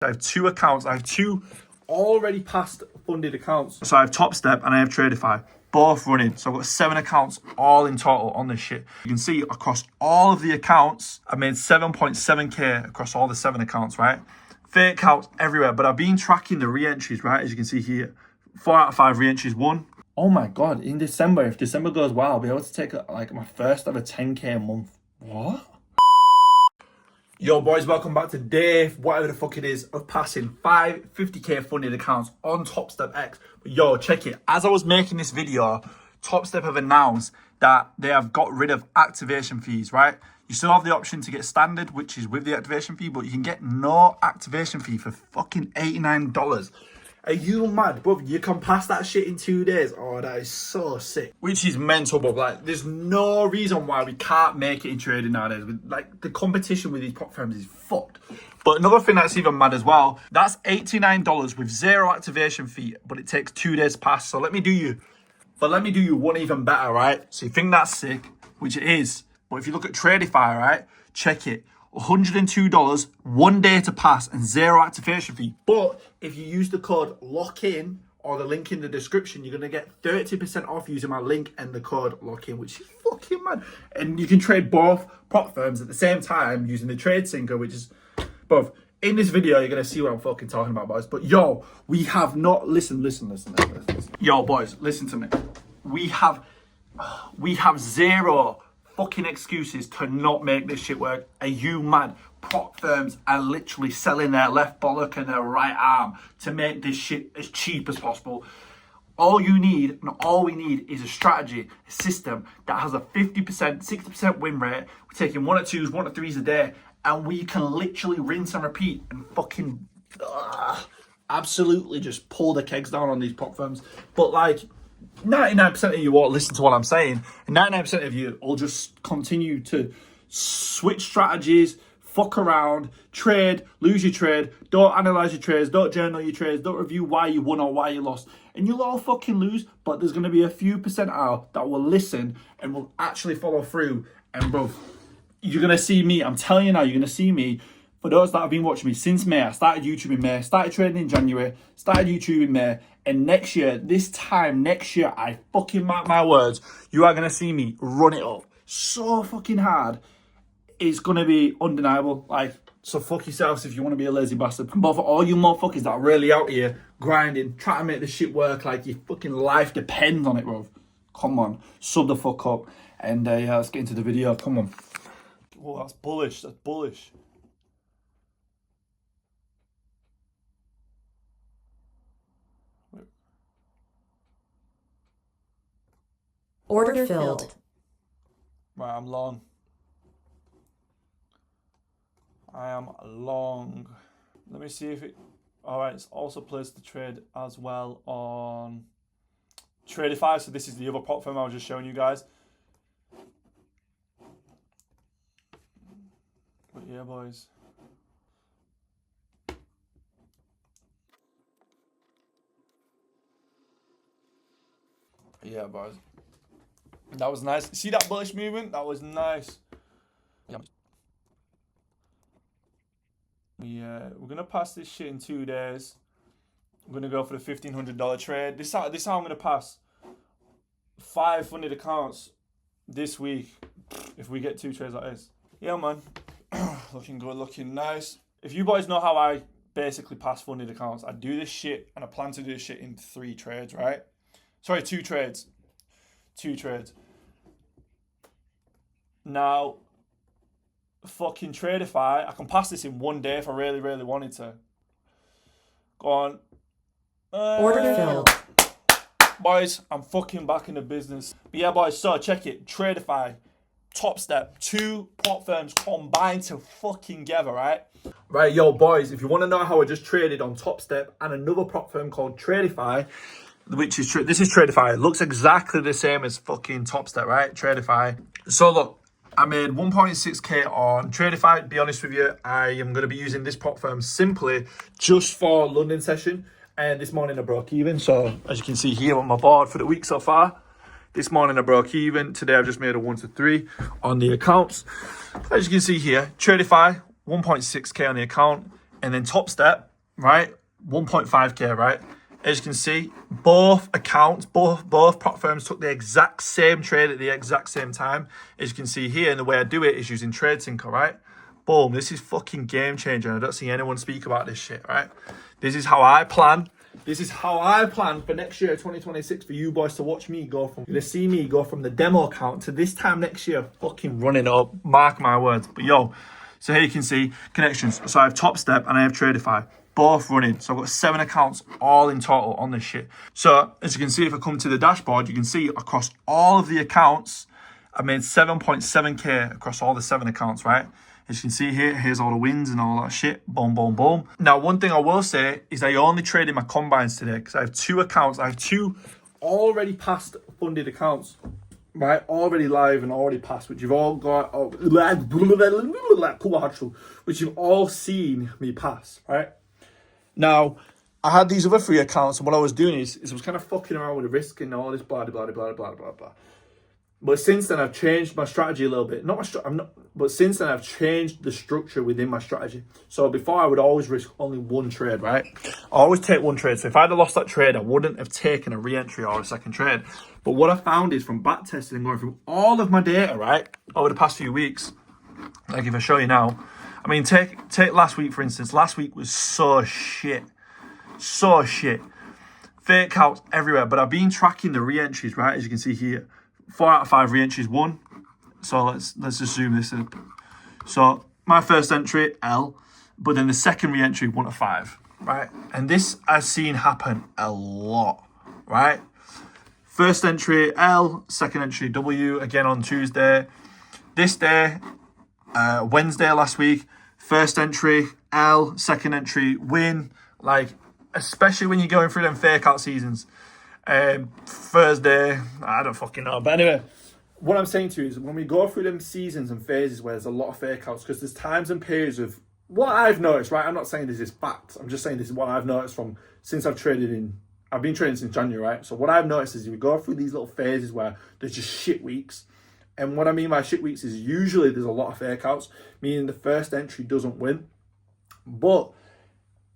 I have two accounts. I have two already past funded accounts. So I have Top Step and I have Tradify, both running. So I've got 7 accounts all in total on this shit. You can see across all of the accounts, I made 7.7k across all the 7 accounts, right? Fake accounts everywhere, but I've been tracking the re-entries, right? As you can see here, 4 out of 5 re-entries, 1. Oh my God, in December, if December goes well, I'll be able to take like my first ever 10k a month. What? Yo boys, welcome back to day, whatever the fuck it is, of passing 5 50k funded accounts on Top Step X. But yo, check it. As I was making this video, Top Step have announced that they have got rid of activation fees, right? You still have the option to get standard, which is with the activation fee, but you can get no activation fee for fucking $89. Are you mad, bro? You can pass that shit in 2 days. Oh, that is so sick. Which is mental, bro. Like, there's no reason why we can't make it in trading nowadays. Like, the competition with these prop firms is fucked. But another thing that's even mad as well, that's $89 with 0 activation fee, but it takes 2 days to pass. So let me do you one even better, right? So you think that's sick, which it is. But if you look at Tradify, right, check it. $102, 1 day to pass and 0 activation fee. But if you use the code LOCKIN or the link in the description, you're going to get 30% off using my link and the code LOCKIN, which is fucking mad. And you can trade both prop firms at the same time using the trade syncer, which is both. In this video, you're going to see what I'm fucking talking about, boys. But yo, we have not... Listen. Yo, boys, listen to me. We have 0 fucking excuses to not make this shit work. Are you mad? Prop firms are literally selling their left bollock and their right arm to make this shit as cheap as possible. All you need and all we need is a strategy, a system that has a 50%, 60% win rate. We're taking 1 or 2s, 1 or 3s a day, and we can literally rinse and repeat and fucking absolutely just pull the kegs down on these prop firms. But like, 99% of you won't listen to what I'm saying, and 99% of you will just continue to switch strategies, fuck around, trade, lose your trade, don't analyze your trades, don't journal your trades, don't review why you won or why you lost, and you'll all fucking lose. But there's going to be a few percent out that will listen and will actually follow through. And bro, you're going to see me, I'm telling you now, you're going to see me. For those that have been watching me since May, I started YouTube in May, started trading in January, started YouTube in May, and next year, this time next year, I fucking mark my words, you are going to see me run it up so fucking hard. It's going to be undeniable. Like, so fuck yourselves if you want to be a lazy bastard. But for all you motherfuckers that are really out here grinding, trying to make this shit work, like your fucking life depends on it, bro. Come on, sub the fuck up. And yeah, let's get into the video. Come on. Oh, that's bullish. That's bullish. Order filled. Right, I'm long. I am long. Let me see if it... Alright, it's also placed the trade as well on Tradify. So this is the other prop firm I was just showing you guys. But yeah, boys. Yeah, boys. That was nice. See that bullish movement? That was nice. Yeah, we're gonna pass this shit in 2 days. I'm gonna go for the $1,500 trade. This is how I'm gonna pass 5 funded accounts this week if we get 2 trades like this. Yeah, man. Looking good, looking nice. If you boys know how I basically pass funded accounts, I do this shit and I plan to do this shit in 3 trades, right? Sorry, 2 trades. 2 trades. Now, fucking Tradify, I can pass this in 1 day if I really, really wanted to. Go on. Order filled. Boys, I'm fucking back in the business. But yeah, boys, so check it. Tradify, Top Step, 2 prop firms combined to fucking together, right? Right, yo, boys, if you want to know how I just traded on Top Step and another prop firm called Tradify, which is this is Tradify. It looks exactly the same as fucking Top Step, right? Tradify. So look, I made 1.6k on Tradify. To be honest with you, I am going to be using this prop firm simply just for London session. And this morning I broke even. So as you can see here on my board for the week so far, this morning I broke even. Today I've just made a 1 to 3 on the accounts. As you can see here, Tradify, 1.6k on the account. And then Top Step, right? 1.5k, right? As you can see, both accounts, both prop firms took the exact same trade at the exact same time. As you can see here, and the way I do it is using TradeSync, right? Boom, this is fucking game changer. I don't see anyone speak about this shit, right? This is how I plan. This is how I plan for next year, 2026, for you boys to watch me go from, to see me go from the demo account to this time next year, fucking running up, mark my words. But yo, so here you can see connections. So I have Top Step and I have Tradify, both running. So I've got 7 accounts all in total on this shit. So as you can see, if I come to the dashboard, you can see across all of the accounts, I made 7.7k across all the 7 accounts, right? As you can see here, here's all the wins and all that shit. Boom, boom, boom. Now, one thing I will say is I only traded my combines today because I have 2 accounts. I have 2 already past funded accounts, right? Already live and already passed, which you've all got, which you've all seen me pass, right? Now, I had these other 3 accounts, and what I was doing is I was kind of fucking around with the risk and all this blah, blah, blah, blah, blah, blah. But since then, I've changed my strategy a little bit. But since then, I've changed the structure within my strategy. So before, I would always risk only 1 trade, right? I always take 1 trade. So if I'd have lost that trade, I wouldn't have taken a re-entry or a second trade. But what I found is from back testing and going through all of my data, right, over the past few weeks, like if I show you now, I mean, take last week, for instance. Last week was so shit. So shit. Fake outs everywhere. But I've been tracking the re-entries, right, as you can see here. 4 out of 5 re-entries won. So let's just zoom this in. So my first entry, L, but then the second re-entry, 1 to 5, right? And this I've seen happen a lot, right? First entry, L, second entry, W, again on Tuesday. This day, Wednesday last week, first entry, L, second entry, win. Like, especially when you're going through them fake out seasons. Thursday, I don't fucking know. But anyway, what I'm saying to you is when we go through them seasons and phases where there's a lot of fake outs, because there's times and periods of what I've noticed, right? I'm not saying this is fact. I'm just saying this is what I've noticed from since I've been trading since January, right? So what I've noticed is we go through these little phases where there's just shit weeks. And what I mean by shit weeks is usually there's a lot of fake outs, meaning the first entry doesn't win. But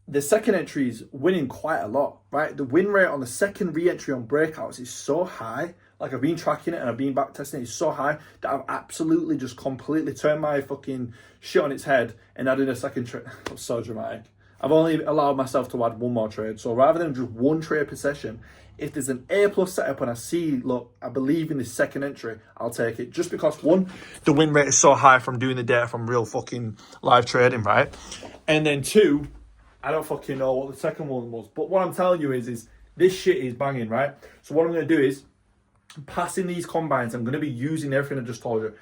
the second entry is winning quite a lot, right? The win rate on the second re-entry on breakouts is so high. Like, I've been tracking it and I've been back testing it. It's so high that I've absolutely just completely turned my fucking shit on its head and added a second trade. That's so dramatic. I've only allowed myself to add 1 more trade. So rather than just 1 trade per session, if there's an A+ setup and I see, look, I believe in this second entry, I'll take it. Just because, 1, the win rate is so high from doing the data from real fucking live trading, right? And then 2, I don't fucking know what the second one was. But what I'm telling you is this shit is banging, right? So what I'm going to do is, passing these combines, I'm going to be using everything I just told you.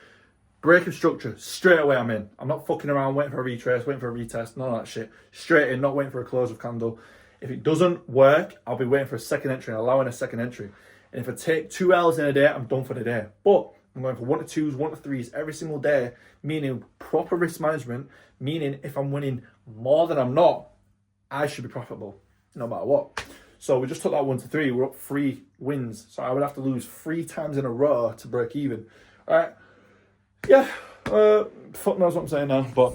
Break of structure, straight away I'm in. I'm not fucking around waiting for a retrace, waiting for a retest, none of that shit. Straight in, not waiting for a close of candle. If it doesn't work, I'll be waiting for a second entry and allowing a second entry. And if I take 2 L's in a day, I'm done for the day. But I'm going for 1 to 2s, 1 to 3s every single day, meaning proper risk management, meaning if I'm winning more than I'm not, I should be profitable, no matter what. So we just took that 1 to 3. We're up 3 wins. So I would have to lose 3 times in a row to break even. All right. Yeah. Fuck knows what I'm saying now. But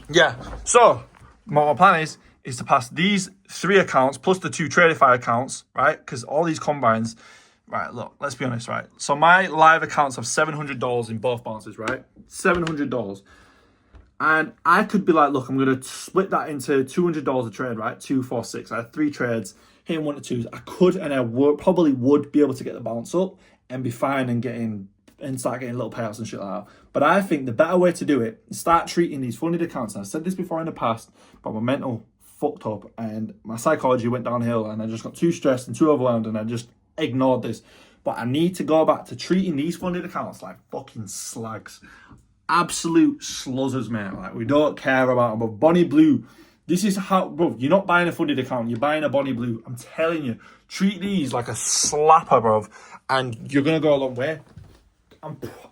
yeah. So my plan is to pass these 3 accounts plus the 2 Tradify accounts, right? Because all these combines, right, look, let's be honest, right? So my live accounts have $700 in both balances, right? $700. And I could be like, look, I'm going to split that into $200 a trade, right? 2, 4, 6. I had 3 trades, hitting 1 to 2s. I could, and I probably would be able to get the balance up and be fine and start getting little payouts and shit like that. But I think the better way to do it is start treating these funded accounts. And I've said this before in the past, but my mental fucked up and my psychology went downhill and I just got too stressed and too overwhelmed and I just ignored this. But I need to go back to treating these funded accounts like fucking slags. Absolute sluzzers, mate. Like, we don't care about them. But Bonnie Blue, this is how, bro, you're not buying a funded account, you're buying a Bonnie Blue. I'm telling you, treat these like a slapper, bro, and you're going to go a long way.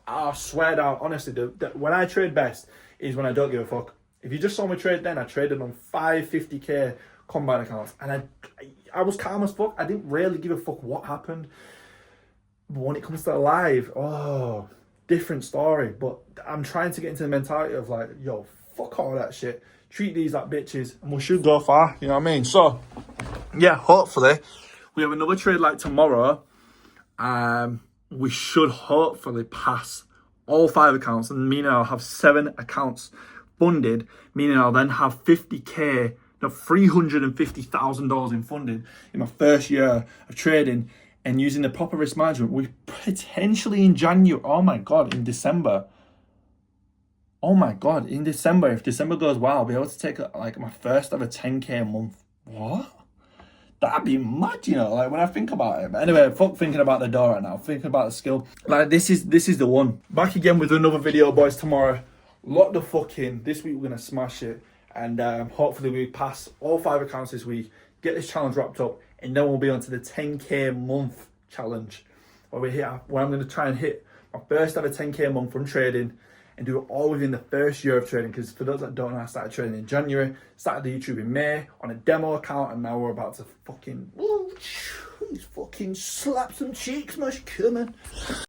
I swear down, honestly, when I trade best is when I don't give a fuck. If you just saw me trade then, I traded on 550k combine accounts, and I was calm as fuck. I didn't really give a fuck what happened. But when it comes to live, different story. But I'm trying to get into the mentality of like, yo, fuck all that shit. treat these like bitches, and we should go far. You know what I mean? So, yeah, hopefully we have another trade like tomorrow. We should hopefully pass all 5 accounts, and meaning I'll have 7 accounts funded, meaning I'll then have $350,000 in funding in my first year of trading and using the proper risk management. We potentially in January, oh my God, in December, if December goes well, I'll be able to take like my first ever 10K a month. What? That'd be mad, you know, like when I think about it. But anyway, fuck thinking about the door right now. Thinking about the skill. Like this is the one. Back again with another video, boys, tomorrow. Lock the fuck in. This week we're gonna smash it. And hopefully we pass all 5 accounts this week, get this challenge wrapped up, and then we'll be on to the 10K a month challenge. Where I'm gonna try and hit my first ever 10K a month from trading and do it all within the first year of trading. Because for those that don't know, I started trading in January, started the YouTube in May on a demo account, and now we're about to fucking, ooh, fucking slap some cheeks, much coming.